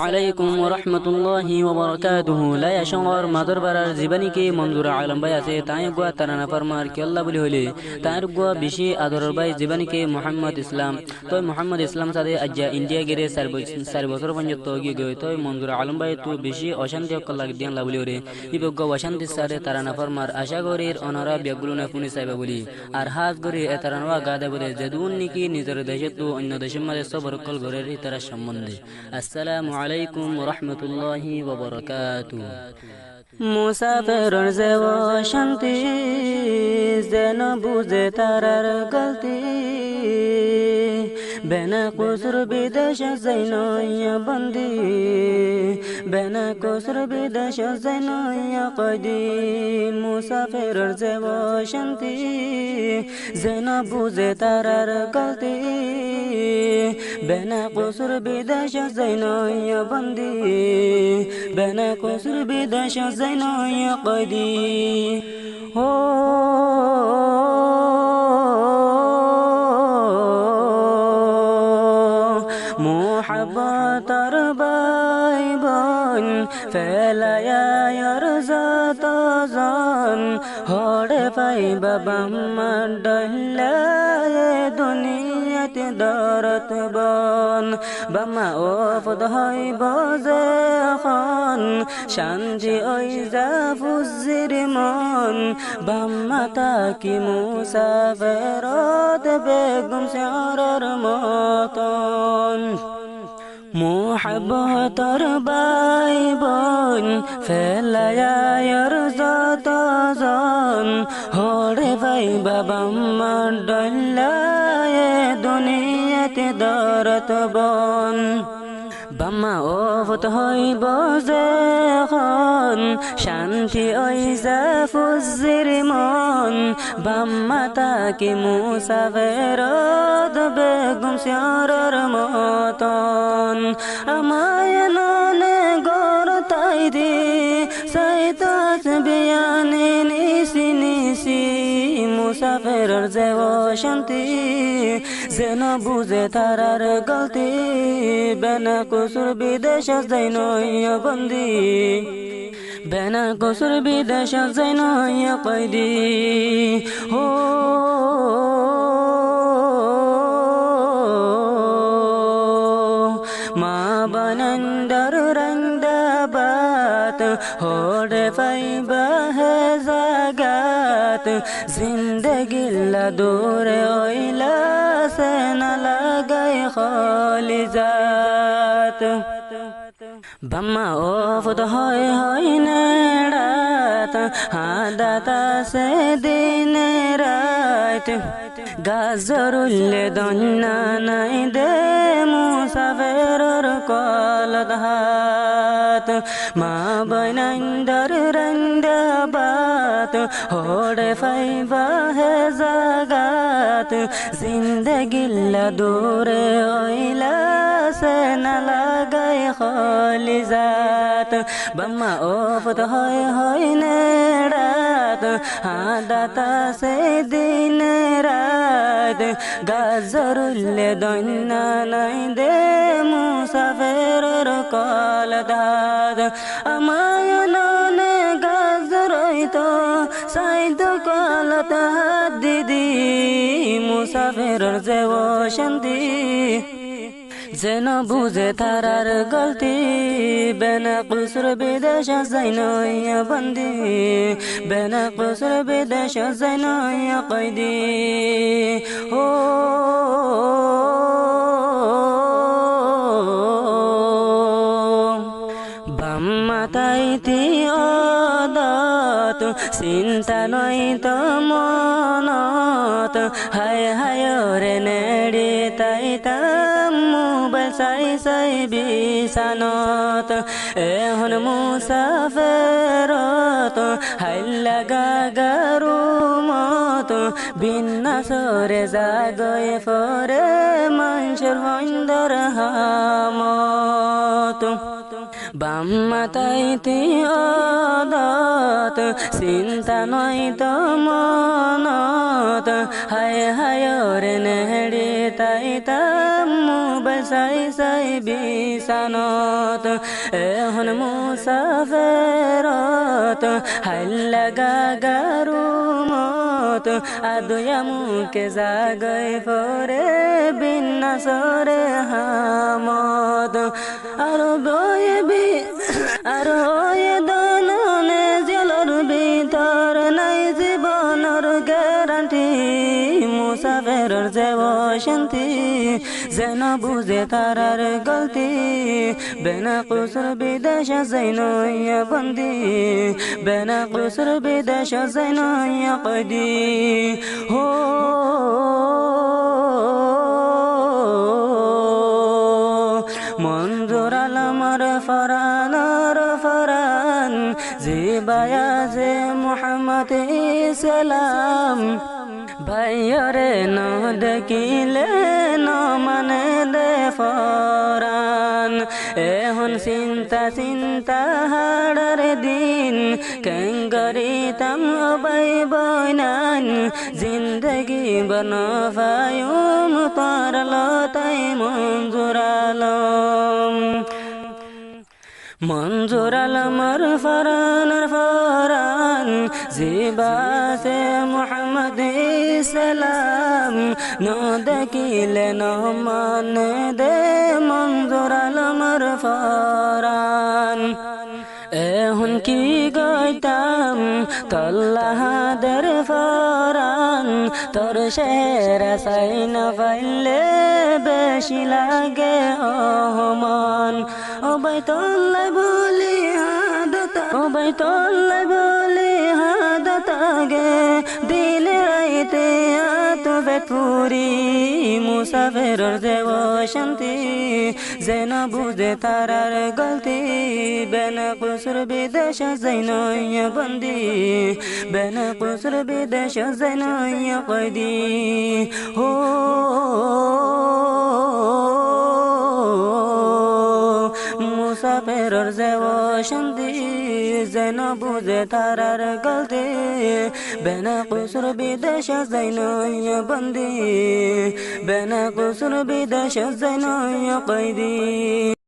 আলাইকুম ওয়া রাহমাতুল্লাহি ওয়া বারাকাতুহু। লা ইয়াশার মাদর বারার জীবনী কে মঞ্জুর আলম ভাই আছে তাই গুয়া তারানা ফরমার কি আল্লাহ বলি হইলে তার গুয়া বেশি আদরের ভাই জীবনী কে মোহাম্মদ ইসলাম তো মোহাম্মদ ইসলাম সাথে আজ্জা ইন্ডিয়া গেরে 4 বছর পর্যন্ত গিয়ে গই তো মঞ্জুর আলম ভাই তো বেশি অশান্তি অকল লাগ দিয়ান লাবলি ওরে ইবগ অশান্তি সারে তারানা ফরমার আশা করির অনারা বিয়াগুলো না পুনি সাইবা বলি আর হাজ গরি এ তারানওয়া গাদা বলে যেদুন নিকি নিজের দেশে তো অন্য দেশের মাঝে সবর কল গরের ইতারা সম্বন্ধে। আসসালামু আলাইকুম ওয়া রাহমাতুল্লাহি ওয়া বারাকাতুহু। মুসাফিরের যেব শান্তি যেন বুঝে তারার গলতি বেনা কুসুর বিদেশ যাইনয়া বন্দি বেনা কুসুর বিদেশ যাইনয়া কয়দি মুসাফিরের যেব শান্তি যেন বুঝে তারার গলতি বেনা কুসুর বিদেশ যাইনয়া বন্দি বেনা কুসুর বিদেশ যাইনয়া কয়দি ও মোহাব্বতর বাইবন ফেলায়ার যত জন হড়ে পাইবা বাম্মা ডল্লায় দুনিয়াতে দরত বন বাম্মা ও ফদ হইব যে এখন শান্তি ওই যা ফুজির মন বাম্মা তাকি মুসাফিরত বেগম শারর মতন মোহাব্বতর বাইবন ফেলায়ার যত জন হরে ভাই বাবাম্মা ডল্লায় দুনিয়াতে দরত বন বাম্মা ও ফত হইব যখন শান্তি ওই যা ফুজির মন বাম্মা তাকে মুসাফিরত বেগম শারর মতন আমায় ননে গর তাই দি সাইতাস বিয়ানে নিসি নিসি মুসাফিরের যেব শান্তি যেন বুঝে তারার গলতি বেনা কুসুর বিদেশ যাইনয়া বন্দি বেনা কুসুর বিদেশ যাইনয়া কয়দি ও মা বনন্দর রংদাবাত হোড়ে পাইবা হে জাগাত জিন্দগিল্লা দূরে ওইলা সে না লাগাই খলিজাত বাম্মা ও ফুদ হয় নেড়াত হাদাতা সে দিন রাত গাজরুল্লে দন্না নাই দে মুসাফিরর কলত হাত মা বনন্দর রংদাবাত হোড়ে পাইবা হে জাগাত জিন্দগিল্লা দূরে ওইলা সে না লাগাই খলিজাত বাম্মা ও ফত হয় নেড়াত হাদাতা সে দিন রাত গাজরুল্লে দন্না নাই দে মুসাফিরর কলত হাত আমায় ননে গাজরইতো সাইদ কলত হাত দিদি মুসাফিরর যেব শান্তি যেন বুঝে তারার গলতি বেনা কুসুর বিদেশ যাইনয়া বন্দি বেনা কুসুর বিদেশ যাইনয়া কয়দি ও বাম্মা তাইতি অদত চিন্তা নয় তো মনত হায় হায় রে নেড়ে তাইতা মোবাইল চাই চাই বিছানত এখন মুসাফিরত হাইলা গাগারু মত বিন্যাসরে জাগয়ে ফরে মানুষের হইন্দর হামত বাম মাতাইতে অদত চিন্তা নয় তো মনত হায় হায় রে নেহড়ি তাই তাম মোবাইল চাই চাই বিছানত এখন মুসাফেরত হাইলা গাগারুমত আদয়া মুকে জাগৈ পরে বিন্যাসরে হামত আৰু বয়ে আৰু দননে জেলৰ ভিতৰ নাই জীৱনৰ গেৰাণ্টি মুসাফেৰৰ যেব শান্তি যেন বুঝে তারার গলতি বেনা কুসুর বিদেশ যাইনয়া বন্দি বেনা কুসুর বিদেশ যাইনয়া কদি হো মঞ্জুর আলমর ফরানর ফরান জিবায়া যে মুহাম্মদ ইসলাম ভাইয়রে ন দেখিলে ন মানে দে ফরান এখন চিন্তা চিন্তা হাড়ার দিন কেঙ্গরিতাম অবাই বইনান জিন্দগি বনফায়ুম তারলতাই মঞ্জুর আলম মঞ্জুর আলমর ফরানর ফরান জিবাসে মুহাম্মদ ইসলাম ন দেখিলে ন মানে দে মঞ্জুর আলমর ফরান এখন কি গইতাম তল্লাহাদের ফরান তোর শেরা চাই না পাইলে বেশি লাগে অহমান ও বাই তল্লাই বলি হাদতা ও বাই তল্লাই বলি হাদতা গে দিলে রাইতে আতো বেতুরি মুসাফেরর যেব শান্তি যেন বুঝে তারার গলতি বেনা কুসুর বিদেশ যাইনয়া বন্দি বেনা কুসুর বিদেশ যাইনয়া কয়দি হো মুসাফেরর যেব শান্তি যেন বুঝে তারার গলতি বেনা কুসুর বিদেশ যাইনয়া বন্দি বেনা কুসুর বিদেশ যাইনয়া কয়দি